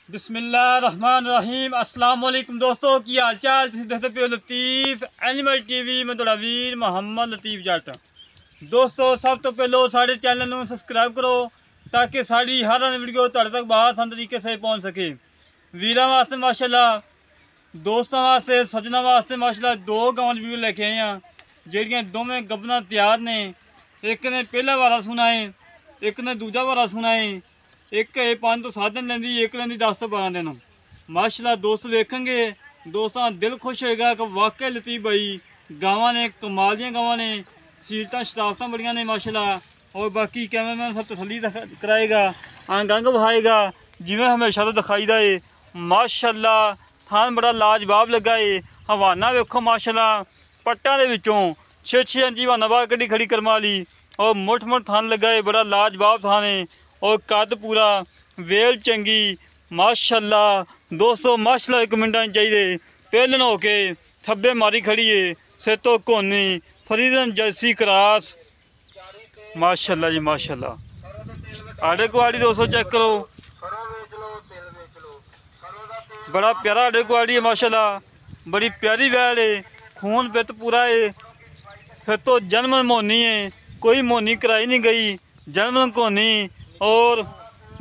बिस्मिल्लाहिर्रहमानिर्रहीम। अस्सलाम वालेकुम दोस्तों, की हाल चाल? देखते पे लतीफ़ एनिमल टीवी में थोड़ा वीर मोहम्मद लतीफ़ जट। दोस्तों सब तो पहलो साढ़े चैनल में सबसक्राइब करो ताकि साड़ी हर वीडियो तुहाडे तक आसान तरीके से पहुँच सके। वीर वास्ते माशाल्लाह, दोस्तों वास्ते, सजना वास्ते माशाल्लाह दो गांव वीडियो लेके आए हैं ਜਿਹੜੀਆਂ दोवें गबना तैयार ने। एक ने पहला वारा सुना है, एक ने दूजा वारा सुना है। एक 5 तो 7 दिन लेंदी, एक लेंदी 10 तो 12 दिन। माशाल्लाह दोस्त देखेंगे, दोस्तों दिल खुश होएगा कि वाकई लतीफ़ भाई गावां ने कमाल दियां गावां ने, सीलतां शराफतां बड़ियां ने माशाल्लाह। और बाकी कैमरामैन सब तसल्ली कराएगा, अंग अंग बहाएगा जिवें हमेशा तो दिखाईदा है। माशाल्लाह थान बड़ा लाजवाब लगा है। हवाना वेखो माशाल्लाह, पट्टा दे विचों 6-6 इंची हवाना बाहर कड़ी खड़ी करमा ली और मुठ मुठ थान लगा है। बड़ा लाजवाब थान है और कद पूरा, वेल चंगी माशाल्लाह। दोस्तों माशाल्लाह एक मिनटा चाहिए पहलन हो के थब्बे मारी खड़ी है। सेतो कोनी फरीदन जर्सी क्रॉस माशाल्लाह जी माशाल्लाह। आड़े कुआड़ी दोस्तों चेक करो, बड़ा प्यारा आड़े कुआड़ी है माशाल्लाह। बड़ी प्यारी वैल है, खून पित पूरा है। सेतो जन्म मोनी है, कोई मोनी कराई नहीं गई, जन्म कोनी। और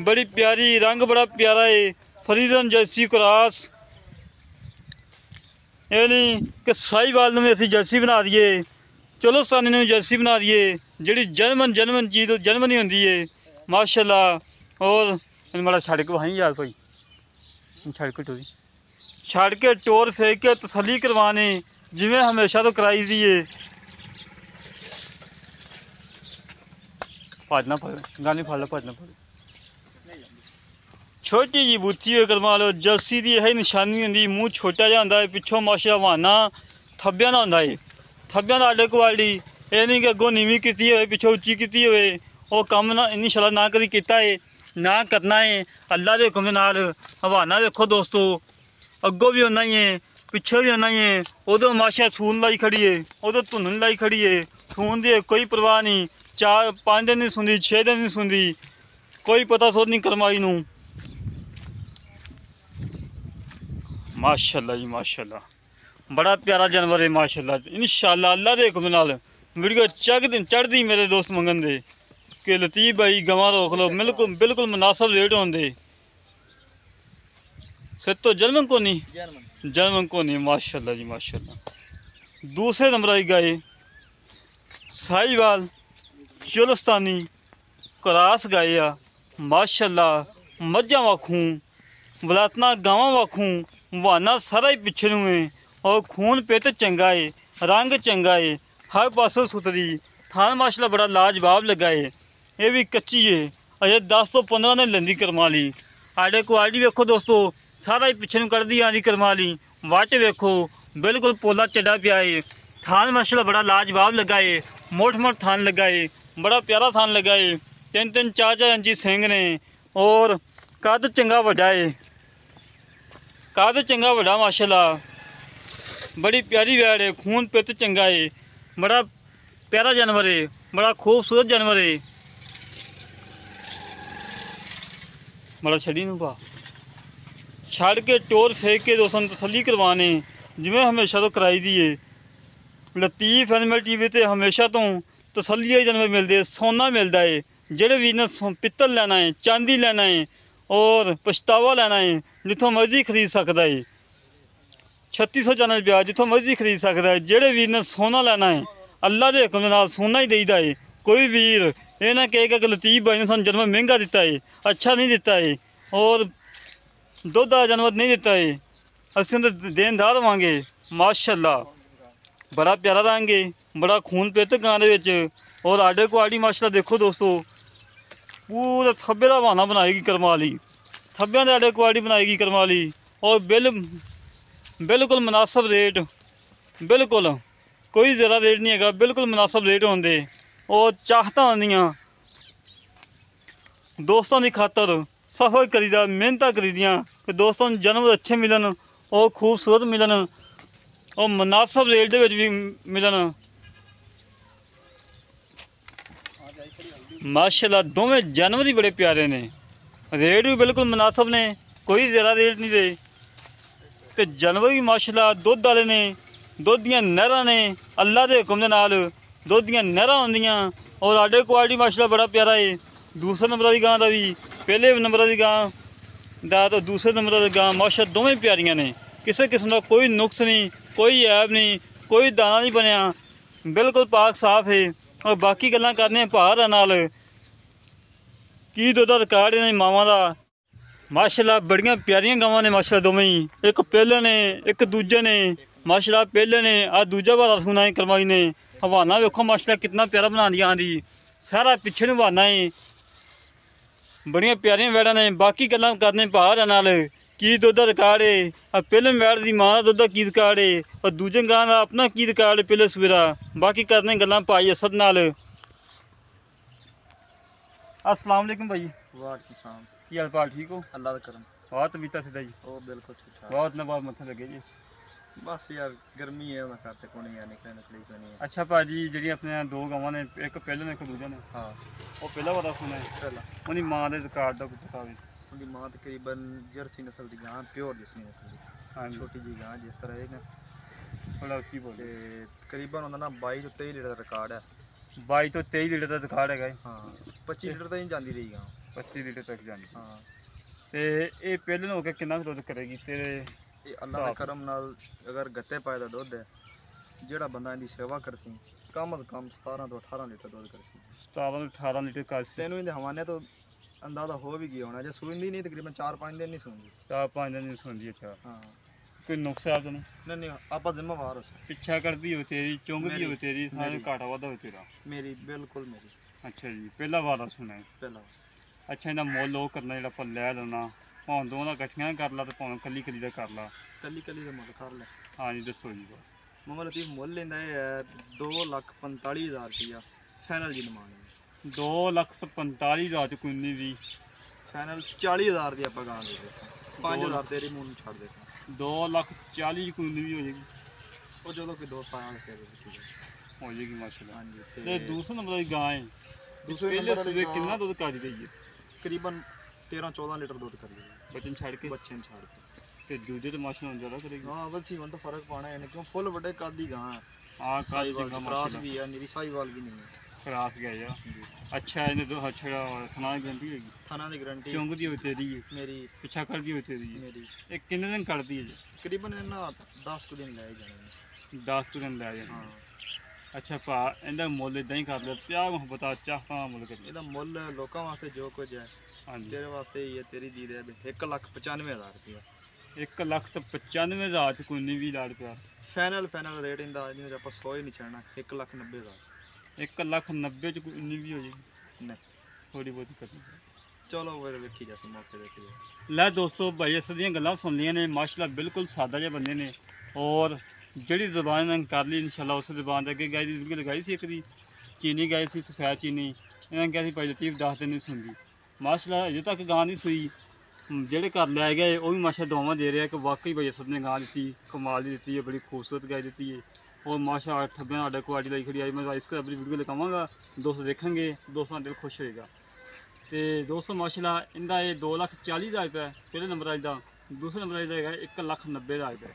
बड़ी प्यारी, रंग बड़ा प्यारा है, फरीदन जर्सी क्रॉस। ये नहीं कि साहीवाल में असी जर्सी बना दिए, चलो सानी ने जर्सी बना दिए, जी जन्मन चीज़ जन्म नहीं होंगी है माशाल्लाह। और माड़ा छड़ के वहीं यार कोई छड़ के टोर फेंक के तसली करवाने जिमें हमेशा तो कराई दी है। भजना पड़े गाने फड़ लो, भजना पड़े। छोटी जी बूथी हो करवा लो, जर्सी की यही निशानी होंगी। मूँह छोटा जहा होंगे, पिछों माशा हवाना थब्बिया का होंगे। थब्बिया का आडे क्वालिटी ये नहीं कि अगों नीवी की हो, पिछों उच्ची की हो। वो कम ना इंशाअल्लाह ना कभी किया है, ना करना है। अल्लाह के हुक्म के नाल हवाना देखो दोस्तों, अगों भी उन्ना ही है, पिछों भी उन्ना ही है। उदो माशा सून लाई खड़ी है, उदो धुन लाई खड़ी है। सून की कोई परवाह नहीं, 4-5 दिन नहीं सुनती, 6 दिन नहीं सुनती, कोई पता सोच नहीं करमाई नूं। माशाल्लाह जी माशाल्लाह, बड़ा प्यारा जानवर है माशाल्लाह। इंशाअल्लाह अल्लाह के हुक्म नाल वीडियो चढ़ती मेरे दोस्त मंगन दे कि लतीफ़ भाई गवां रोक लो, बिल्कुल मुनासिब रेट होंदे। सेतो जन्म को नहीं माशाल्लाह जी माशाल्लाह। दूसरे नंबर आई गाय साहीवाल चोलस्तानी क्रॉस गाय आ माशाल्लाह। मझां वाखूं बलातना गावां वाखूं वाना सारा ही पिछे नूं है। और खून पित चंगा है, रंग चंगा है, हर पासों सुथरी। थान माशाल्लाह बड़ा लाजवाब लगा है। ये भी कच्ची है, अजे 10 तो 15 ने लेंदी करमा ली। आडे क्वालिटी वेखो दोस्तों, सारा ही पिछे नूं कढ़दी आंदी करमा ली। वट वेखो बिल्कुल पोला चढ़ा पिया है। थान माशाल्लाह बड़ा लाजवाब लगा है, मोट थान लगा है, बड़ा प्यारा थान लगा है। 3-3 4-4 इंची सिंग ने और कद चंगा वड्डा है, कद चंगा वड्डा माशाल्लाह। बड़ी प्यारी वैड़ है, खून पित चंगा है, बड़ा प्यारा जानवर है, बड़ा खूबसूरत जानवर है। बड़ा छड़ी नूं पा छड़ के टोर फेंक के दोस्तों तसली करवाने जिमें हमेशा तो कराई दी है। लतीफ़ एनिमल टीवी ते हमेशा तो तसली जानवर मिलते, सोना मिलता है। जेड़े भी ने पित्तल लेना है, चांदी लेना है और पछतावा लेना है, जितों मर्जी खरीद सकता है। 3600 चैनल ब्याज जितों मर्जी खरीद सकता है। जेड़े वीर ने सोना लेना है अल्लाह के हुक्म नाल सोना ही देईदा है। कोई वीर ये ना कहेगा कि लतीफ़ भाई ने सानूं जानवर महंगा दिता है, अच्छा नहीं दिता है और दुध का जानवर नहीं दिता है, असीं तो देनदार होवांगे। माशाल्लाह बड़ा प्यारा रंग है, बड़ा खून पित गां दे विच। और आडे क्वालिटी माशाल्लाह देखो दोस्तों, पूरा थब्बे का बहाना बनाएगी करमा ली, थब्बियां दे आडे क्वालिटी बनाएगी करमा ली। और बिल्कुल मुनासिब रेट, बिल्कुल कोई ज़्यादा रेट नहीं है, बिल्कुल मुनासिब रेट होंगे। और चाहता होंदियां दोस्तों की खातर सफ़र करीदा, मेहनत करीदियाँ कि दोस्तों जानवर अच्छे मिलन और खूबसूरत मिलन और मुनासिब रेट दे विच भी मिलन। माशाल्लाह दोवें जानवर ही बड़े प्यारे ने, रेट भी बिल्कुल मुनासिब ने, कोई ज़रा रेट नहीं दे। तो जानवर भी माशाल्लाह दुध वाले ने, दुध दियां नहरां ने, अल्लाह के हुक्म दे नाल दुध दियां नहरां होंदियां। और आडे क्वालिटी माशाल्लाह बड़ा प्यारा है। दूसरे नंबर वाली गां का भी, पहले नंबर वाली गां दा तो दूसरे नंबर वाली गां माशाल्लाह दोवें प्यारियां ने। किसी किस्म का कोई नुक्स नहीं, कोई ऐब नहीं, कोई दाना नहीं बनया, बिल्कुल पाक साफ है। और बाकी गल्लां करने भार नाल की दुध दा रिकार्ड इन्हां मावां दा माशाल्लाह बड़ियां प्यारियां गावां ने माशाल्लाह दोवें ही। एक पहले ने एक दूजे ने माशाल्लाह, पहले ने आ दूजा बारा सूना है करवाई ने। हवाना वेखो माशाल्लाह कितना प्यारा बना दिया आंदी, सारा पिछे नूं हवाना है, बड़ियां प्यारियां वैड़ा ने। बाकी गल्लां करने भार नाल की दुध दा रिकार्ड है, पहले वैड़ दी मां दा दुध दा की रिकार्ड है और दूजे गां दा अपना की रिकार्ड है पहले सूए दा। बाकी करने गल्लां भाई असद नाल। अस्सलाम वालेकुम भाई। वालेकुम सलाम। की हाल पाल ठीक हो? अल्लाह दा करम। बहुत तबीयत सीधा जी? ओ बिल्कुल ठीक ठाक। बहुत दिन बाद मत्थे लगे जी। बस यार गर्मी है ना करते कोनी यार निकलने कोई नहीं है। अच्छा भाजी जी अपने दो गावां ने, एक पहले ने एक दूजे ने, हाँ वो पहला वाला सुना है पहला उन्हीं मां दे रिकार्ड दा कुछ बता। उनकी मां तकरीबन जर्सी नस्ल की गां प्योर जिसमें निकली। हाँ जी, छोटी जी गां जिस तरह है ना, थोड़ा उच्ची बोल। ते तकरीबन उनका ना 22 ਤੋਂ 23 लीटर रिकॉर्ड है। 22 ਤੋਂ 23 लीटर ਦਾ रिकार्ड है। हाँ 25 लीटर तक जाती रही गां। 25 लीटर तक जानी। हाँ ਤੇ ਇਹ ਪਹਿਲੇ ਨੂੰ ਹੋ ਕੇ ਕਿੰਨਾ ਦੁੱਧ ਕਰੇਗੀ ਤੇਰੇ? ये अल्लाह के करम नाल अगर गत्ते पाए दा दुध है, जेड़ा बंदा इनकी सेवा करसी कम अज कम 17 ਤੋਂ 18 लीटर दुध करसी। 17 ਤੋਂ 18 लीटर कर सी। तेनों इनके हवाने तो अंदाजा हो भी गया होना, जे सूंदी नहीं तकरीबन 4-5 दिन नहीं सूंदी। 4-5 दिन नहीं सुनती। अच्छा, हाँ कोई नुकसान तो नहीं? नहीं आप जिम्मेवार हो सर। पिछा करती हो तेरी, चुंगदी हो तेरी, सारे मेरी। घाटा वाधा हो तेरा। मेरी बिल्कुल मेरी अच्छा जी, पहला वारा सुना है। पहला अच्छा, ਇਹਦਾ ਮੁੱਲ ਉਹ ਕਰਨਾ ਜਿਹੜਾ ਆਪਾਂ ਲੈ ਲੈਣਾ, ਭਾਵੇਂ ਦੋਵਾਂ ਦਾ ਇਕੱਠੀਆਂ ਕਰ ਲਾ ਤੇ ਭਾਵੇਂ ਕੱਲੀ ਕੱਲੀ ਦਾ ਕਰ ਲਾ। कली कली का मुल कर ले। हाँ जी दसो जी। मोहम्मद लतीफ मुल लेंदा है 2,45,000 रुपया फाइनल जी डिमांड है। 2,45,000 ਚ ਕੋਈ ਨਹੀਂ ਵੀ। फाइनल 40,000 ਦੀ ਆਪਾਂ ਗਾਂ ਦੇ ਦੇ 5,000 ਤੇਰੇ ਮੂੰਹ ਨੂੰ ਛੱਡ ਦੇ। 2,40,000 ਕੋਈ ਨਹੀਂ ਵੀ ਹੋ ਜਾਏਗੀ। ਉਹ ਜਦੋਂ ਕੋਈ ਦੋਸਤ ਆਇਆ ਲੈ ਕੇ ਠੀਕ ਹੈ ਹੋ ਜਾਏਗੀ ਮਾਸ਼ਾਅੱਲਾ। ਹਾਂਜੀ ਤੇ ਦੂਸਰੇ ਨੰਬਰ ਦੀ ਗਾਂ ਹੈ, ਦੂਸਰੇ ਪਹਿਲੇ ਨੰਬਰ ਸੂਬੇ ਕਿੰਨਾ ਦੁੱਧ ਕੱਢ ਰਹੀ ਹੈ? ਤਕਰੀਬਨ 13-14 ਲੀਟਰ ਦੁੱਧ ਕਰ ਲਈ ਬੱਚਨ ਛੱਡ ਕੇ। ਬੱਚੇ ਨੂੰ ਛੱਡ ਕੇ। ਤੇ ਦੂਜੇ ਤੇ ਮਾਸ਼ਾਅੱਲਾ ਜ਼ਿਆਦਾ ਕਰੇਗੀ। ਹਾਂ ਬਸ ਹੁਣ ਤਾਂ ਫਰਕ ਪਾਣਾ ਹੈ ਕਿਉਂ ਫੁੱਲ ਵੱਡੇ ਕੱਦ ਦੀ ਗਾਂ ਹੈ। ਹਾਂ ਕਾਲੀ ਸਾਈਵਾਲ ਚੰਗਾ ਕਰਾਸ ਮਾਸ਼ਾਅੱਲਾ। ਵੀ ਹੈ, ਨੀਰੀ ਸਾਈਵਾਲ ਵੀ ਨਹੀਂ ਹੈ। ਖਰਾਸ ਗਿਆ ਯਾ। ਅੱਛਾ, ਇਹਨੇ ਦੋ ਹੱਛੜਾ ਖਣਾ ਗਰੰਟੀ ਹੈਗੀ। ਥਾਣਾ ਦੀ ਗਾਰੰਟੀ ਚੁੰਗਦੀ ਹੋਈ ਤੇਰੀ ਹੈ, ਮੇਰੀ ਪਿੱਛਾ ਕਰਦੀ ਹੋਈ ਤੇਰੀ ਹੈ। ਮੇਰੀ ਇਹ ਕਿੰਨੇ ਦਿਨ ਕੱਢਦੀ ਹੈ ਜੀ? ਤਕਰੀਬਨ ਇਹਨਾਂ 10 ਕੁ ਦਿਨ ਲੈ ਜਾਣੇ ਨੇ। 10 ਕੁ ਦਿਨ ਲੈ ਜਾਣੇ। ਹਾਂ ਅੱਛਾ ਭਾ, ਇਹਦਾ ਮੁੱਲ ਇਦਾਂ ਹੀ ਕਰ ਲਿਆ, ਪਿਆਰ ਮੁਹੱਬਤ ਚਾਹਤਾ ਮੁੱਲ ਕਰੀ। ਇਹਦਾ ਮੁੱਲ ਲੋਕਾਂ ਵਾਸਤੇ ਜੋ ਕੁਝ ਹੈ ਹਾਂਜੀ, ਤੇਰੇ ਵਾਸਤੇ ਹੀ ਹੈ, ਤੇਰੀ ਦੀ ਦੇ 1,95,000 ਰੁਪਇਆ 1,95,000 ਚ ਕੋਈ ਨਹੀਂ ਵੀ ਲਾੜ ਪਿਆ। ਫਾਈਨਲ ਰੇਟ ਇਹਦਾ ਜਿਹਨੂੰ ਆਪਾਂ 100 ਹੀ ਨਹੀਂ ਛੱਡਣਾ 1,90,000। 1,90,000 ਚ ਕੋਈ ਨਹੀਂ ਵੀ ਹੋ ਜਾਏਗੀ। ਨਹੀਂ ਥੋੜੀ ਬਹੁਤੀ ਕਰਨੀ। ਚਲੋ ਫਿਰ ਵੇਖੀ ਜਾਂਦੀ ਮੌਕੇ ਦੇਖੀ ਜਾ। ਲੈ ਦੋਸਤੋ, ਭਾਈ ਅਸਦ ਦੀਆਂ ਗੱਲਾਂ ਸੁਣ ਲਈਆਂ ਨੇ ਮਾਸ਼ਾਅੱਲਾ, ਬਿਲਕੁਲ ਸਾਦਾ ਜਿਹੇ ਬੰਦੇ ਨੇ। ਔਰ ਜਿਹੜੀ ਜ਼ੁਬਾਨ ਇਹਨਾਂ ਨੇ ਕਰ ਲਈ ਇਨਸ਼ਾਅੱਲਾ ਉਸ ਜ਼ੁਬਾਨ ਦੇ ਅੱਗੇ ਗਾਈ ਦੀ ਵੀਡੀਓ ਲਗਾਈ ਸੀ, ਇੱਕ ਦੀ ਚੀਨੀ ਗਾਈ ਸੀ, ਸਫੈਦ ਚੀਨੀ। ਇਹਨਾਂ ਨੇ ਕਿਹਾ ਸੀ ਭਾਈ ਲਤੀਫ 10 ਦਿਨ ਨਹੀਂ ਸੁਣਦੀ। ਮਾਸ਼ਾਅੱਲਾ ਅਜੇ ਤੱਕ ਗਾਂ ਨਹੀਂ ਸੂਈ। ਜਿਹੜੇ ਘਰ ਲੈ ਗਏ ਉਹ ਵੀ ਮਾਸ਼ਾ ਦੁਆਵਾਂ ਦੇ ਰਿਹਾ ਕਿ ਵਾਕਈ ਭਾਈ ਅਸਦ ਨੇ ਗਾਂ ਦਿੱਤੀ, ਕਮਾਲ ਦੀ ਦਿੱਤੀ ਹੈ, ਬੜੀ ਖੂਬਸੂਰਤ ਗਾਂ ਦਿੱਤੀ ਹੈ। और माशा ठब्बे साढ़े को अज लाई खड़ी आई, मैं इसको अपनी वीडियो लिखावगा, दोस्त देखेंगे, दोस्तों का दिल खुश होएगा। तो दोस्तों माशाल्लाह इनका ये 2,40,000 रुपये पहले नंबर अज का, दूसरे नंबर अज का 1,90,000 रुपये।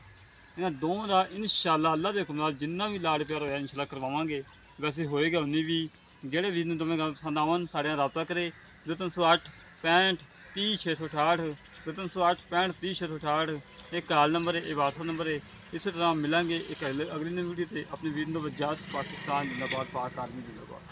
इन्होंने दोनों का इंशाअल्लाह अल्लाह के हुक्म नाल जिन्ना भी लाड़ प्यार होया इंशाअल्लाह करवावांगे। वैसे होएगा उन्नी भी। जेड़े वीर दोवें पसंद आवन सारे रबता करे। 0308 65 30 668, 0308 65 30 668 एक कॉल नंबर है, ये व्हाट्सअप नंबर है। इसी तरह मिलेंगे एक अगली वीडियो से। अपनी वीर पाकिस्तान जिंदाबाद, पाक आर्मी जिंदाबाद।